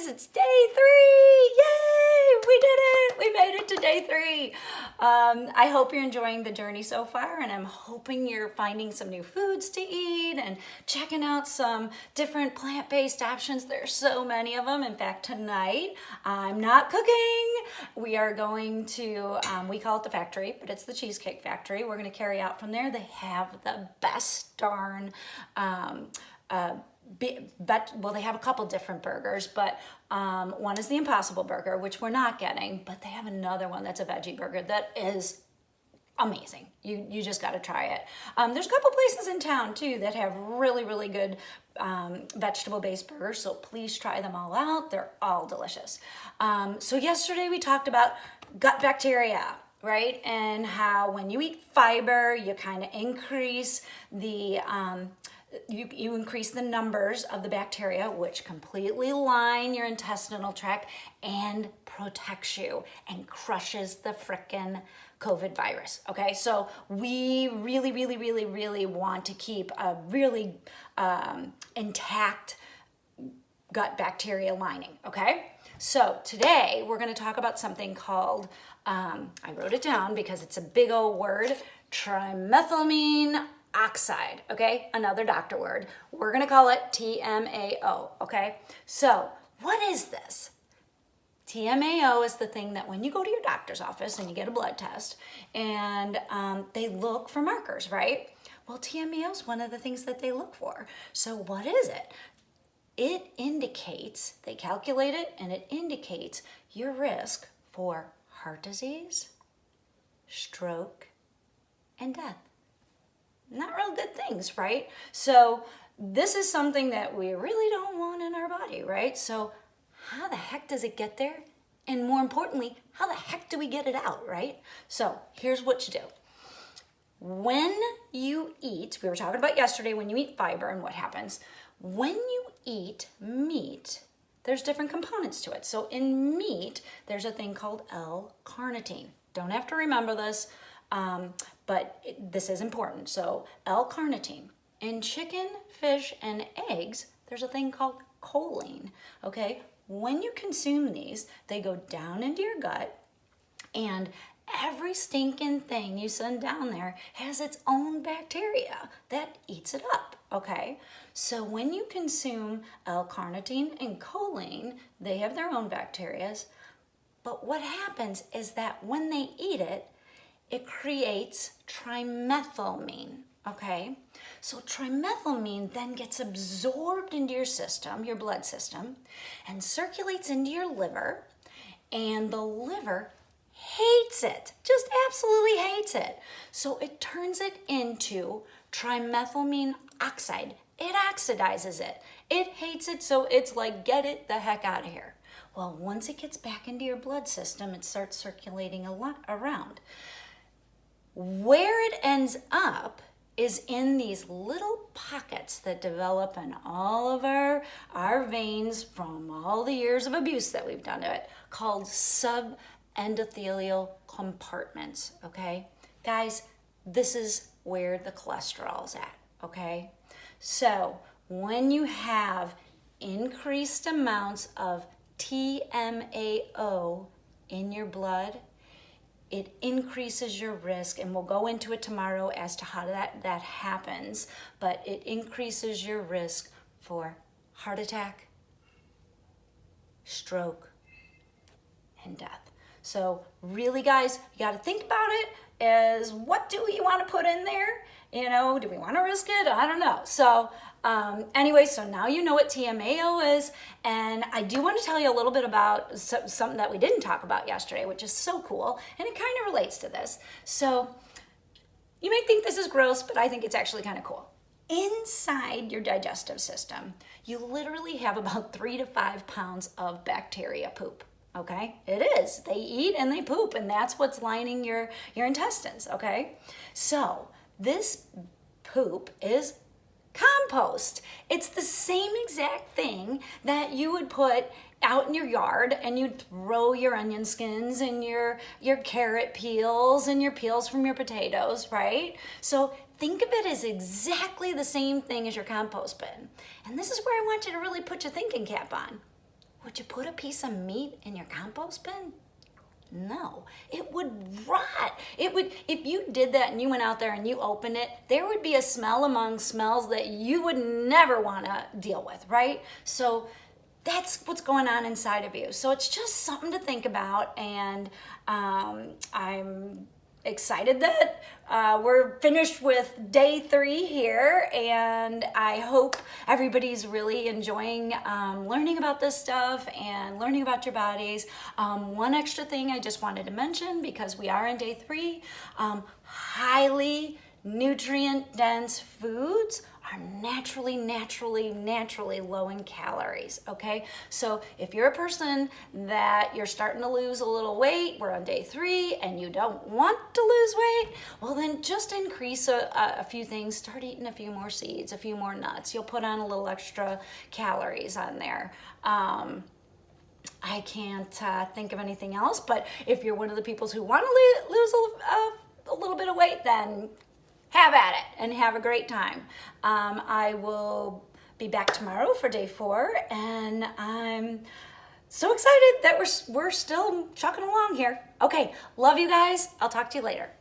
guys, it's day 3. Yay, we did it. We made it to day 3. I hope you're enjoying the journey so far, and I'm hoping you're finding some new foods to eat and checking out some different plant-based options. There's so many of them. In fact, tonight I'm not cooking. We are going to, we call it the factory, but it's the Cheesecake Factory. We're going to carry out from there. They have the best darn well, they have a couple different burgers, but one is the Impossible Burger, which we're not getting, but they have another one that's a veggie burger that is amazing. You just got to try it. There's a couple places in town too that have really, really good vegetable-based burgers, so please try them all out. They're all delicious. So yesterday we talked about gut bacteria, right? And how when you eat fiber, you kind of increase the you increase the numbers of the bacteria, which completely line your intestinal tract and protects you and crushes the frickin' COVID virus. Okay, so we really, really, really, really want to keep a really intact gut bacteria lining. Okay, so today we're going to talk about something called, I wrote it down because it's a big old word, trimethylamine oxide, okay? Another doctor word. We're gonna call it TMAO, okay? So, what is this? TMAO is the thing that when you go to your doctor's office and you get a blood test and they look for markers, right? Well, TMAO is one of the things that they look for. So what is it? It indicates, they calculate it, and it indicates your risk for heart disease, stroke, and death. Not real good things, right? So this is something that we really don't want in our body, right? So how the heck does it get there? And more importantly, how the heck do we get it out, right? So here's what you do. When you eat, we were talking about yesterday, when you eat fiber and what happens. When you eat meat, there's different components to it. So in meat, there's a thing called L-carnitine. Don't have to remember this. But this is important. So L-carnitine. In chicken, fish, and eggs, there's a thing called choline, okay? When you consume these, they go down into your gut, and every stinking thing you send down there has its own bacteria that eats it up, okay? So when you consume L-carnitine and choline, they have their own bacteria, but what happens is that when they eat it, it creates trimethylamine, okay? So trimethylamine then gets absorbed into your system, your blood system, and circulates into your liver, and the liver hates it, just absolutely hates it. So it turns it into trimethylamine oxide. It oxidizes it. It hates it, so it's like, get it the heck out of here. Well, once it gets back into your blood system, it starts circulating around. Where it ends up is in these little pockets that develop in all of our veins from all the years of abuse that we've done to it, called subendothelial compartments, okay? Guys, this is where the cholesterol's at, okay? So when you have increased amounts of TMAO in your blood, it increases your risk, and we'll go into it tomorrow as to how that happens, but it increases your risk for heart attack, stroke, and death. So really, guys, you got to think about it as, what do you want to put in there? You know, do we want to risk it? I don't know. So anyway, so now you know what TMAO is, and I do want to tell you a little bit about something that we didn't talk about yesterday, which is so cool, and it kind of relates to this. So you may think this is gross, but I think it's actually kind of cool. Inside your digestive system, you literally have about 3 to 5 pounds of bacteria poop. Okay, it is. They eat and they poop, and that's what's lining your intestines. Okay, so this poop is compost. It's the same exact thing that you would put out in your yard, and you'd throw your onion skins and your carrot peels and your peels from your potatoes, right? So think of it as exactly the same thing as your compost bin. And this is where I want you to really put your thinking cap on. Would you put a piece of meat in your compost bin? No, it would rot. It would, if you did that and you went out there and you opened it, there would be a smell among smells that you would never want to deal with, right? So that's what's going on inside of you. So it's just something to think about, and I'm excited that we're finished with day 3 here, and I hope everybody's really enjoying learning about this stuff and learning about your bodies. One extra thing I just wanted to mention, because we are in day 3, highly nutrient dense foods are naturally low in calories, okay? So if you're a person that you're starting to lose a little weight, we're on day 3, and you don't want to lose weight, well then just increase a few things. Start eating a few more seeds, a few more nuts. You'll put on a little extra calories on there. I can't think of anything else, but if you're one of the people who want to lose a little bit of weight, then have at it and have a great time. I will be back tomorrow for day 4, and I'm so excited that we're still chugging along here. Okay, love you guys. I'll talk to you later.